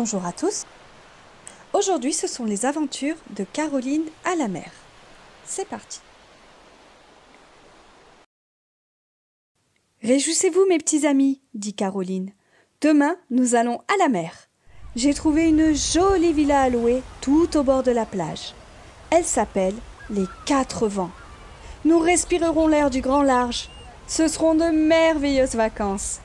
Bonjour à tous. Aujourd'hui, ce sont les aventures de Caroline à la mer. C'est parti. Réjouissez-vous mes petits amis, dit Caroline. Demain, nous allons à la mer. J'ai trouvé une jolie villa à louer tout au bord de la plage. Elle s'appelle les Quatre Vents. Nous respirerons l'air du grand large. Ce seront de merveilleuses vacances.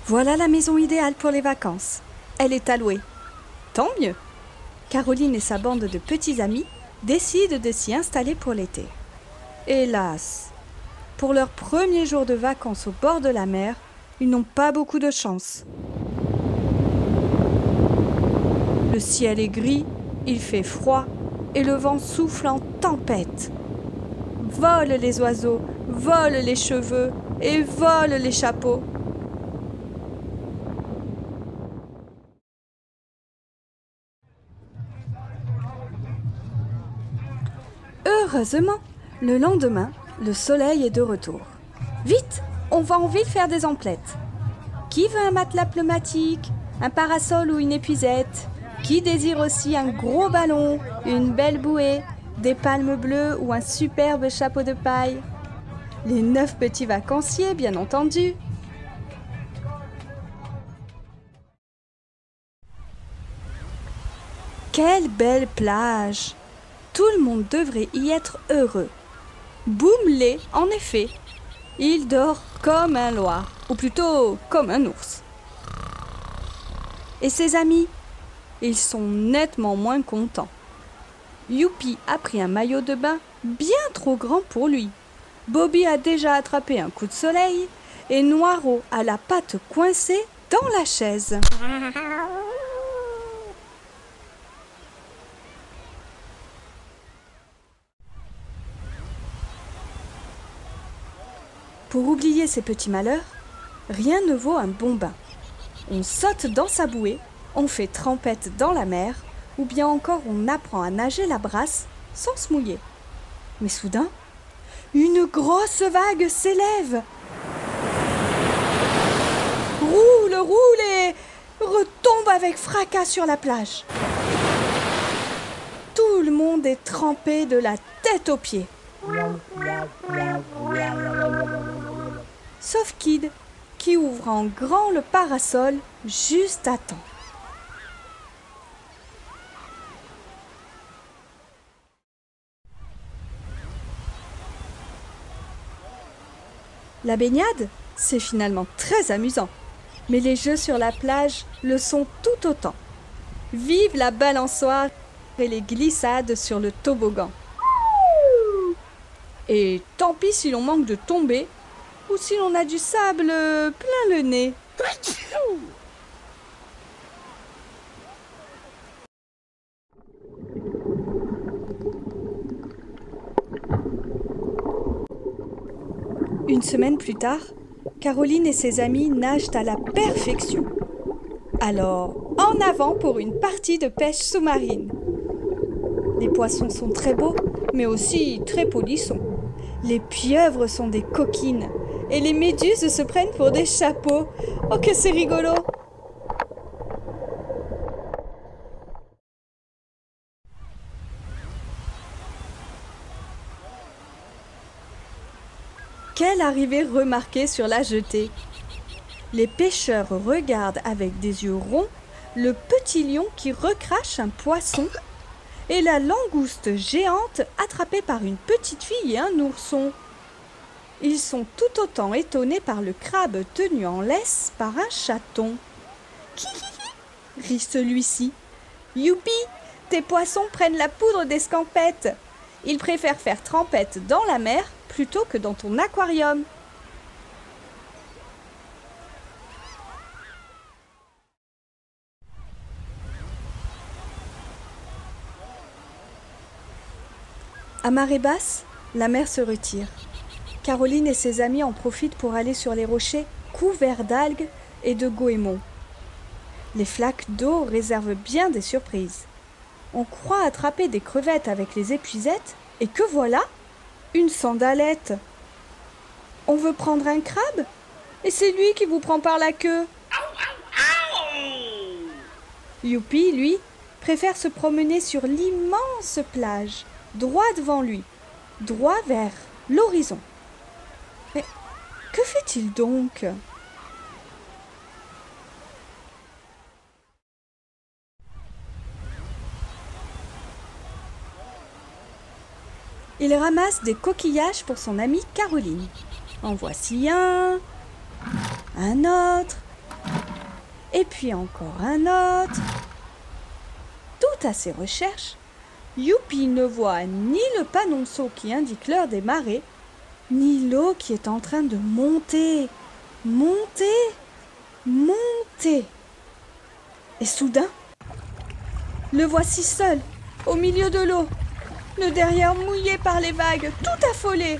Voilà la maison idéale pour les vacances. Elle est à louer. Tant mieux. Caroline et sa bande de petits amis décident de s'y installer pour l'été. Hélas, pour leur premier jour de vacances au bord de la mer, ils n'ont pas beaucoup de chance. Le ciel est gris, il fait froid et le vent souffle en tempête. Volent les oiseaux, volent les cheveux et volent les chapeaux. Heureusement, le lendemain, le soleil est de retour. Vite, on va en ville faire des emplettes. Qui veut un matelas pneumatique, un parasol ou une épuisette? Qui désire aussi un gros ballon, une belle bouée, des palmes bleues ou un superbe chapeau de paille? Les 9 petits vacanciers, bien entendu. Quelle belle plage! Tout le monde devrait y être heureux. Boumlé, en effet. Il dort comme un loir, ou plutôt comme un ours. Et ses amis? Ils sont nettement moins contents. Youpi a pris un maillot de bain bien trop grand pour lui. Bobby a déjà attrapé un coup de soleil et Noiro a la patte coincée dans la chaise. Pour oublier ses petits malheurs, rien ne vaut un bon bain. On saute dans sa bouée, on fait trempette dans la mer, ou bien encore on apprend à nager la brasse sans se mouiller. Mais soudain, une grosse vague s'élève. Roule, roule et retombe avec fracas sur la plage. Tout le monde est trempé de la tête aux pieds. Sauf Kid, qui ouvre en grand le parasol juste à temps. La baignade, c'est finalement très amusant, mais les jeux sur la plage le sont tout autant. Vive la balançoire et les glissades sur le toboggan. Et tant pis si l'on manque de tomber ou si l'on a du sable plein le nez. Une semaine plus tard, Caroline et ses amis nagent à la perfection. Alors, en avant pour une partie de pêche sous-marine. Les poissons sont très beaux, mais aussi très polissons. Les pieuvres sont des coquines et les méduses se prennent pour des chapeaux. Oh, que c'est rigolo! Quelle arrivée remarquée sur la jetée! Les pêcheurs regardent avec des yeux ronds le petit lion qui recrache un poisson et la langouste géante attrapée par une petite fille et un ourson. Ils sont tout autant étonnés par le crabe tenu en laisse par un chaton. Kihihi, rit celui-ci. Youpi, tes poissons prennent la poudre d'escampette. Ils préfèrent faire trempette dans la mer plutôt que dans ton aquarium. À marée basse, la mer se retire. Caroline et ses amis en profitent pour aller sur les rochers couverts d'algues et de goémons. Les flaques d'eau réservent bien des surprises. On croit attraper des crevettes avec les épuisettes et que voilà, une sandalette. On veut prendre un crabe? Et c'est lui qui vous prend par la queue. Youpi, lui, préfère se promener sur l'immense plage, droit devant lui, droit vers l'horizon. Mais que fait-il donc ? Il ramasse des coquillages pour son amie Caroline. En voici un autre, et puis encore un autre. Tout à ses recherches, Youpi ne voit ni le panonceau qui indique l'heure des marées, ni l'eau qui est en train de monter, monter, monter. Et soudain, le voici seul, au milieu de l'eau, le derrière mouillé par les vagues, tout affolé.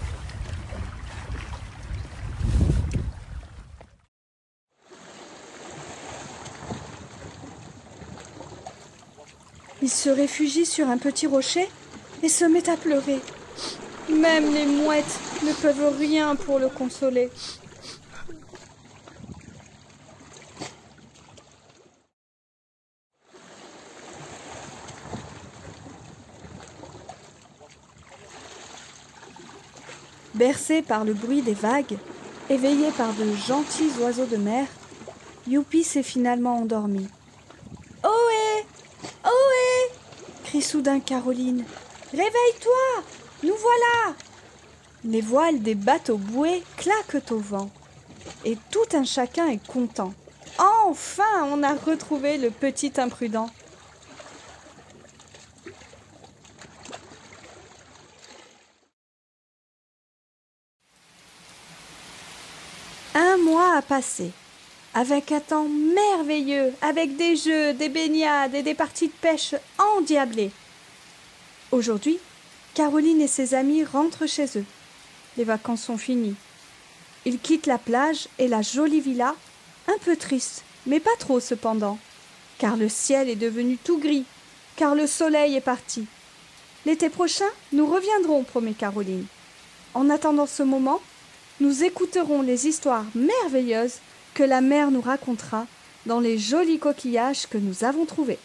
Il se réfugie sur un petit rocher et se met à pleurer. Même les mouettes ne peuvent rien pour le consoler. Bercé par le bruit des vagues, éveillé par de gentils oiseaux de mer, Youpi s'est finalement endormi. « Ohé ! Ohé !» crie soudain Caroline. « Réveille-toi ! Nous voilà !» Les voiles des bateaux boués claquent au vent. Et tout un chacun est content. Enfin, on a retrouvé le petit imprudent. Un mois a passé, avec un temps merveilleux, avec des jeux, des baignades et des parties de pêche endiablées. Aujourd'hui, Caroline et ses amis rentrent chez eux. Les vacances sont finies. Ils quittent la plage et la jolie villa, un peu triste, mais pas trop cependant, car le ciel est devenu tout gris, car le soleil est parti. L'été prochain, nous reviendrons, promet Caroline. En attendant ce moment, nous écouterons les histoires merveilleuses que la mer nous racontera dans les jolis coquillages que nous avons trouvés.